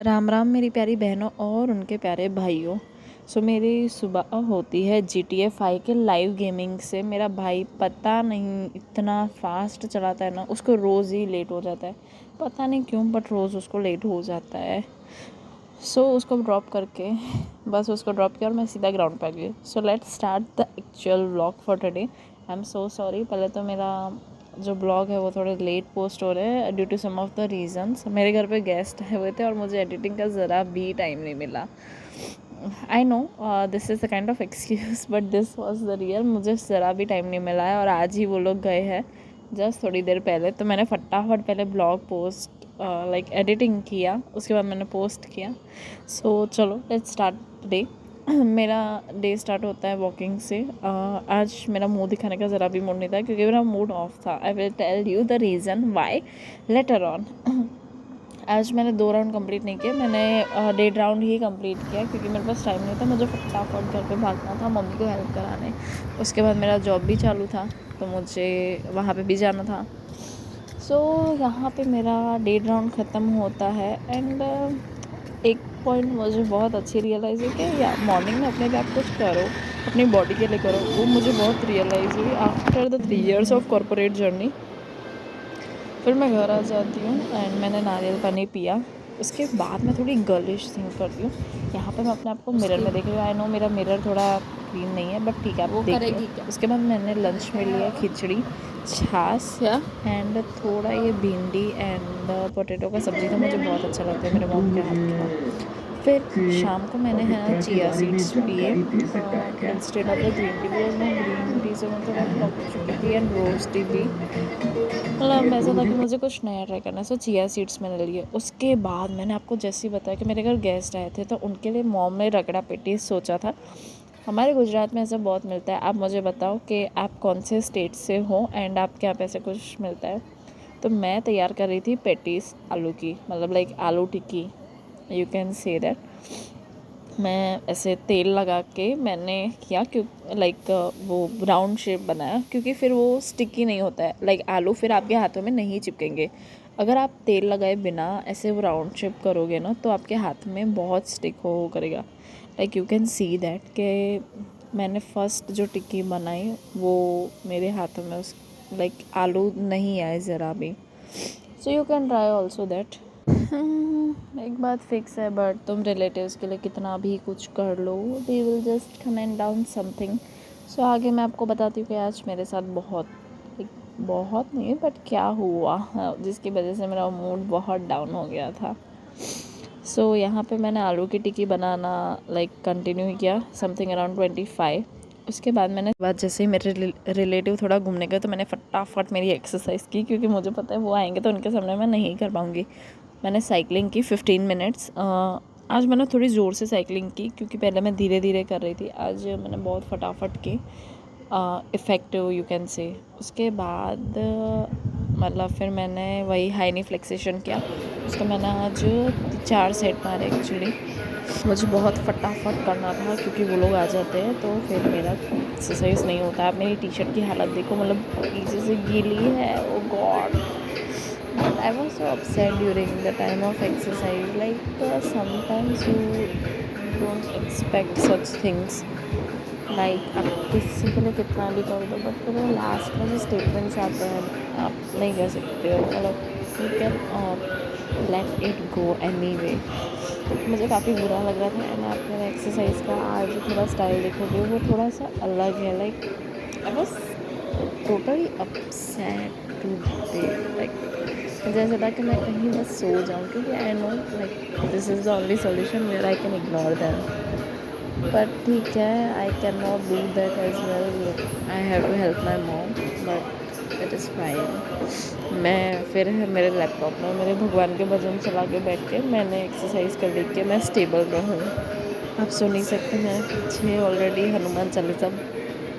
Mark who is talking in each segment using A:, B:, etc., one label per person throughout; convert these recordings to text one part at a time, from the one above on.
A: राम राम मेरी प्यारी बहनों और उनके प्यारे भाइयों। मेरी सुबह होती है GTA 5 के लाइव गेमिंग से। मेरा भाई पता नहीं इतना फास्ट चलाता है ना, उसको रोज़ ही लेट हो जाता है, पता नहीं क्यों, बट रोज़ उसको लेट हो जाता है। उसको ड्रॉप करके बस उसको ड्रॉप किया और मैं सीधा ग्राउंड पर गई। Let's start the actual vlog for today. I am so sorry, पहले तो मेरा जो ब्लॉग है वो थोड़े लेट पोस्ट हो रहे हैं due to some of the reasons. मेरे घर पे गेस्ट आए हुए थे और मुझे एडिटिंग का ज़रा भी टाइम नहीं मिला। I know this is the kind of excuse but this was the real. मुझे ज़रा भी टाइम नहीं मिला है और आज ही वो लोग गए हैं जस्ट थोड़ी देर पहले। तो मैंने फटाफट पहले ब्लॉग पोस्ट लाइक एडिटिंग किया, उसके बाद मैंने पोस्ट किया। चलो लेट्स स्टार्ट डे। मेरा डे स्टार्ट होता है वॉकिंग से। आज मेरा मुंह दिखाने का ज़रा भी मूड नहीं था क्योंकि मेरा मूड ऑफ था। I will tell you the reason why later on. आज मैंने 2 राउंड कंप्लीट नहीं किए, मैंने 1.5 राउंड ही कंप्लीट किया क्योंकि मेरे पास टाइम नहीं था। मुझे फटाफट घर पे भागना था मम्मी को हेल्प कराने। उसके बाद मेरा जॉब भी चालू था तो मुझे वहाँ पे भी जाना था। यहाँ पे मेरा 1.5 राउंड ख़त्म होता है एंड एक पॉइंट मुझे बहुत अच्छी रियलाइज़ हुई कि या मॉर्निंग में अपने लिए आप कुछ करो, अपनी बॉडी के लिए करो। वो मुझे बहुत रियलाइज़ हुई after the 3 years of corporate journey. फिर मैं घर आ जाती हूँ एंड मैंने नारियल पानी पिया। उसके बाद मैं थोड़ी गर्लिश थिंक करती हूँ। यहाँ पे मैं अपने आप को मिरर में देख रही हूँ। आई नो मेरा मिरर थोड़ा क्लीन नहीं है बट ठीक है, आप देख लो। उसके बाद मैंने लंच में लिया खिचड़ी, छाछ एंड थोड़ा ये भिंडी एंड पोटैटो का सब्ज़ी था, मुझे बहुत अच्छा लगता है मेरे मॉम के हाथ का। फिर शाम को मैंने है ना चिया सीड्स पिए instead of the green tea, because मैं ग्रीन टी से मैं थोड़ा पक चुकी थी एंड रोज़ टी भी मतलब ऐसा था कि मुझे कुछ नया ट्राई करना है। चिया सीड्स मैंने लिए। उसके बाद मैंने आपको जैसे ही बताया कि मेरे घर गेस्ट आए थे तो उनके लिए मॉम ने रगड़ा पेटीज सोचा था। हमारे गुजरात में ऐसा बहुत मिलता है। आप मुझे बताओ कि आप कौन से स्टेट से हो एंड आपके यहाँ पे ऐसे कुछ मिलता है। तो मैं तैयार कर रही थी पेटीज आलू की, मतलब लाइक आलू टिक्की, यू कैन से दैट। मैं ऐसे तेल लगा के मैंने किया क्यों लाइक वो राउंड शेप बनाया क्योंकि फिर वो स्टिकी नहीं होता है। लाइक आलू फिर आपके हाथों में नहीं चिपकेंगे। अगर आप तेल लगाए बिना ऐसे वो राउंड शेप करोगे ना तो आपके हाथ में बहुत स्टिक हो करेगा। Like you can see that कि मैंने फर्स्ट जो टिक्की बनाई वो मेरे हाथों में उस लाइक आलू नहीं आए ज़रा भी। You can try also that. एक बात फिक्स है, बट तुम रिलेटिव्स के लिए कितना भी कुछ कर लो, they will just comment down something. आगे मैं आपको बताती हूँ कि आज मेरे साथ बहुत नहीं बट क्या हुआ जिसकी वजह से मेरा मूड बहुत डाउन हो गया था। यहाँ पे मैंने आलू की टिक्की बनाना लाइक कंटिन्यू किया समथिंग अराउंड 25। उसके बाद जैसे ही मेरे रिलेटिव थोड़ा घूमने गए तो मैंने फटाफट मेरी एक्सरसाइज की क्योंकि मुझे पता है वो आएंगे तो उनके सामने मैं नहीं कर पाऊँगी। मैंने साइकिलिंग की 15 मिनट्स। आज मैंने थोड़ी ज़ोर से साइकिलिंग की क्योंकि पहले मैं धीरे धीरे कर रही थी, आज मैंने बहुत फटाफट की, इफ़ेक्टिव यू कैन से। उसके बाद मतलब फिर मैंने वही हाई नी फ्लेक्सेशन किया। उसका मैंने आज 4 सेट मारे एक्चुअली। मुझे बहुत फटाफट करना था क्योंकि वो लोग आ जाते हैं तो फिर मेरा एक्सरसाइज नहीं होता। आप मेरी टी शर्ट की हालत देखो, मतलब पीछे से गीली है। ओ God, but I was so upset during the time of exercise. Like sometimes you don't expect such things. Like आप किसी के लिए कितना भी कर दो बट फिर वो लास्ट में जो स्टेटमेंट्स आते हैं आप नहीं कह सकते हो, मतलब you can let it go any way. मुझे काफ़ी बुरा लग रहा था एंड आप मेरा एक्सरसाइज का आज थोड़ा स्टाइल देखोगे वो थोड़ा सा अलग है। Like I was totally upset today. Like मुझे ऐसा था कि मैं कहीं बस सो जाऊँ क्योंकि I know like this is the only solution where I can ignore them. But ठीक है, I can not do that as well. I have to help my mom but it is fine. मैं फिर मेरे laptop में मेरे भगवान के भजन चला के बैठ के मैंने एक्सरसाइज कर ली कि मैं स्टेबल रहूँ। आप सुन नहीं सकते, मैंने पीछे ऑलरेडी हनुमान चालीसा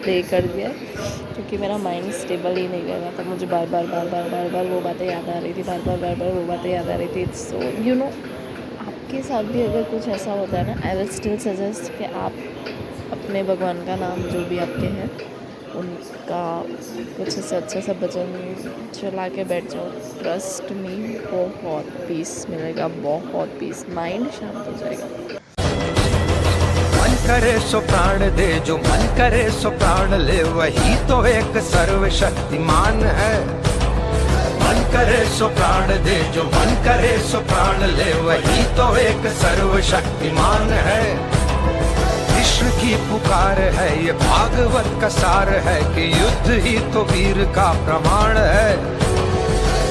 A: प्ले कर दिया क्योंकि मेरा माइंड स्टेबल ही नहीं रह रहा था। मुझे बार बार वो बातें याद आ रही थी, बार बार वो बातें याद आ रही थी। सो यू नो आपके साथ भी अगर कुछ ऐसा होता है ना, आई विल स्टिल सजेस्ट कि आप अपने भगवान का नाम जो भी आपके हैं उनका कुछ से अच्छा सा भजन चला के बैठ जाओ, ट्रस्ट मी बहुत पीस मिलेगा, बहुत पीस, माइंड शांत हो जाएगा।
B: मन करे सो प्राण दे, जो मन करे सो प्राण ले, वही तो एक सर्वशक्तिमान है। मन करे सो प्राण दे, जो मन करे सो प्राण ले, वही तो एक सर्वशक्तिमान है। कृष्ण की पुकार है, ये भागवत का सार है कि युद्ध ही तो वीर का प्रमाण है।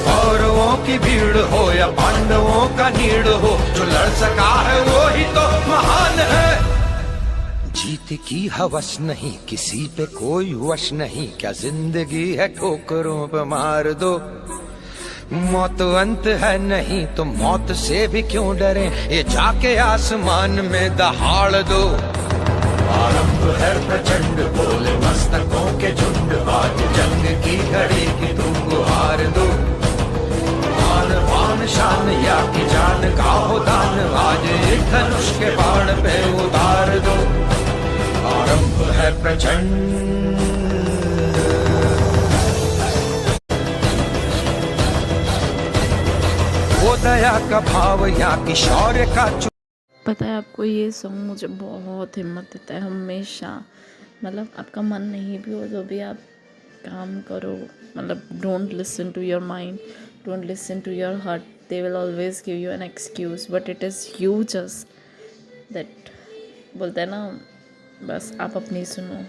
B: कौरवों की भीड़ हो या पांडवों का नीड़ हो, जो लड़ सका है वो ही तो महान है। जीत की हवस नहीं, किसी पे कोई वश नहीं, क्या जिंदगी है ठोकरों पे मार दो। मौत अंत है नहीं तो मौत से भी क्यों डरे, ये जाके आसमान में दहाड़ दो। आरंभ है प्रचंड, बोले मस्तकों के झुंड, आज जंग की घड़ी की तुम गुहार दो। आन बान शान या की जान का हो दान, आज एक धनुष के बाण पे उतार दो। आरंभ है प्रचंड, वो दया का भाव या की शौर्य का।
A: पता है आपको, ये सॉन्ग मुझे बहुत हिम्मत देता है हमेशा। मतलब आपका मन नहीं भी हो तो भी आप काम करो, मतलब don't listen to your mind, don't listen to your heart, they will always give you an excuse, but it is you just that, बोलते हैं ना, बस आप अपनी सुनो।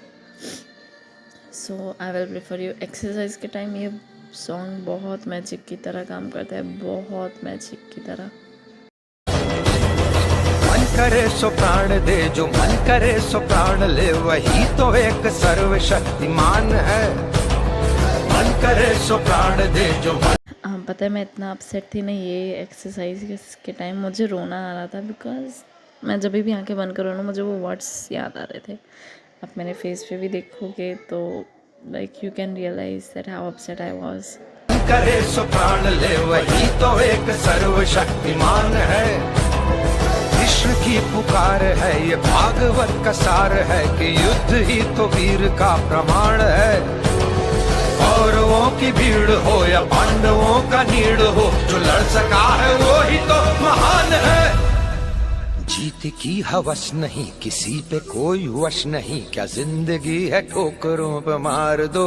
A: So I will prefer you. Exercise के टाइम ये सॉन्ग बहुत मैजिक की तरह काम करता है, बहुत मैजिक की तरह।
B: मन करे सो प्राण दे, जो मन करे सो प्राण ले, वही तो एक सर्वशक्तिमान है। मन करे सो प्राण दे, जो मन।
A: पता है मैं इतना अपसेट थी ना ये एक्सरसाइज के टाइम, मुझे रोना आ रहा था, बिकॉज मैं जब भी आंखें बंद करूँ ना मुझे वो वर्ड्स याद आ रहे थे। आप मेरे फेस पे भी देखोगे तो like you can realise that how upset I was.
B: करे सो प्राण ले, वही तो एक सर्वशक्तिमान है। कृष्ण की पुकार है, ये भागवत का सार है कि युद्ध ही तो वीर का प्रमाण है। कौरवों की भीड़ हो या पांडवों का नीड़ हो, जो लड़ सका है वो ही तो महान है। जीत की हवस नहीं, किसी पे कोई वश नहीं, क्या जिंदगी है ठोकरों पे मार दो।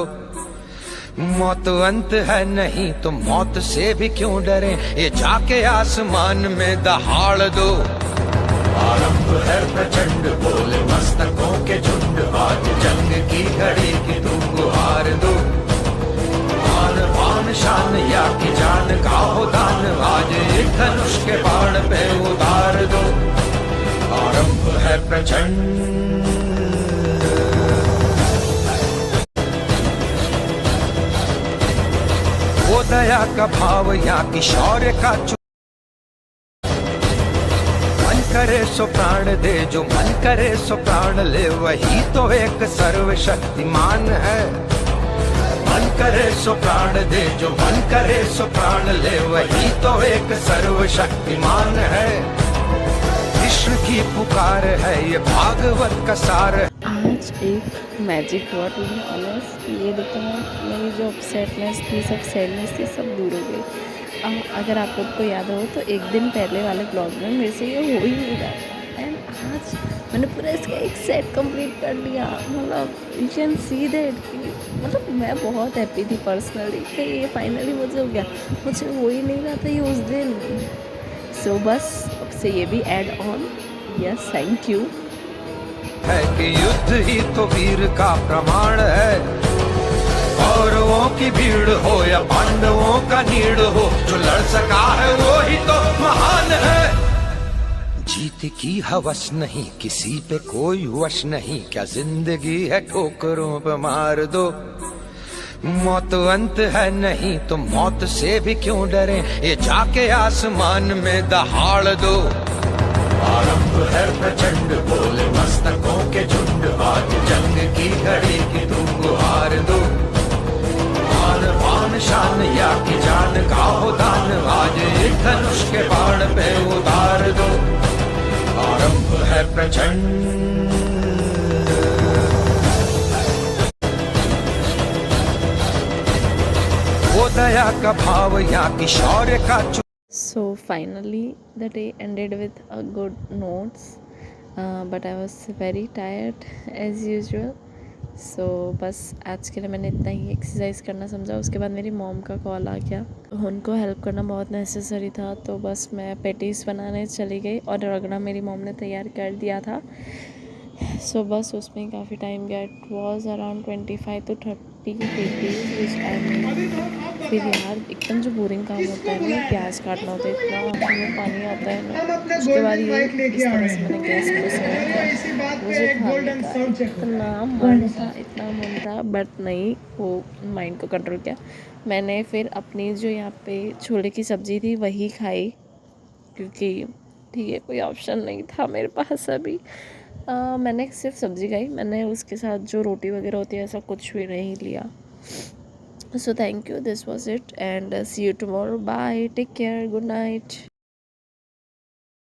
B: मौत अंत है नहीं तो मौत से भी क्यों डरे, ये जाके आसमान में दहाड़ दो। आरंभ है प्रचंड, बोले मस्तकों के झुंड, आज जंग की घड़ी की तुम गुहार दो। आन बान शान या की जान का हो दान, आज एक धनुष के बाण पे उतार दो। आरंभ है प्रचंड, वो दया का भाव या की शौर्य का। मन करे सो प्राण दे, जो मन करे सो प्राण ले, वही तो एक सर्वशक्तिमान है। मन करे सो प्राण दे, जो मन करे सो प्राण ले, वही तो एक सर्वशक्तिमान है। कृष्ण की पुकार है, ये भागवत का सार।
A: आज एक मैजिक हुआ, टू बी ऑनेस्ट, ये देखो मेरी जो अपसेटनेस थी, सब सैडनेस थी, सब दूर हो गई। अगर आप लोग को याद हो तो एक दिन पहले वाले ब्लॉग में मेरे से ये हो ही नहीं रहा था, एंड आज मैंने पूरा इसका एक सेट कंप्लीट कर लिया। मतलब यू कैन सी दैट कि मतलब मैं बहुत हैप्पी थी पर्सनली कि ये फाइनली मुझे हो गया, मुझे हो ही नहीं रहा था ये उस दिन। सो बस अब से ये भी add on, yes thank you.
B: है कि युद्ध ही तो वीर का प्रमाण है। कौरवों की भीड़ हो या पांडवों का नीड़ हो, जो लड़ सका है वो ही तो महान है। जीत की हवस नहीं, किसी पे कोई वश नहीं, क्या जिंदगी है ठोकरों पे मार दो। मौत अंत है नहीं तो मौत से भी क्यों डरे, ये जाके आसमान में दहाड़ दो। आरंभ है प्रचंड, बोले मस्तकों के झुंड, आज जंग की घड़ी की तुम गुहार दो। आन बान शान या की जान का हो दान, आज एक धनुष के बाण पे उतार दो। आरंभ है प्रचंड, दया का भाव या कि शौर्य का
A: So finally the day ended with a good notes, but I was very tired as usual. So बस आज के लिए मैंने इतना ही एक्सरसाइज करना समझा। उसके बाद मेरी मॉम का कॉल आ गया, उनको हेल्प करना बहुत नेसेसरी था, तो बस मैं पेटीज बनाने चली गई और रगड़ा मेरी मॉम ने तैयार कर दिया था। सो बस उसमें काफ़ी टाइम गया। It was around 25 to 30 patties which I made. फिर यार एकदम जो बोरिंग काम होता है ना, प्याज काटना होता है, इतना आँखों में पानी आता है ना। उसके बाद ये इस तरह से मैंने गैस को सर्व किया। मुझे खाने का इतना मन था बट नहीं, वो माइंड को कंट्रोल किया। मैंने फिर अपनी जो यहाँ पे छोले की सब्ज़ी थी वही खाई, क्योंकि ठीक है कोई ऑप्शन नहीं था मेरे पास अभी। मैंने सिर्फ सब्ज़ी खाई, मैंने उसके साथ जो रोटी वगैरह होती है ऐसा कुछ भी नहीं लिया। So thank you, this was it and see you tomorrow, bye, take care, good night.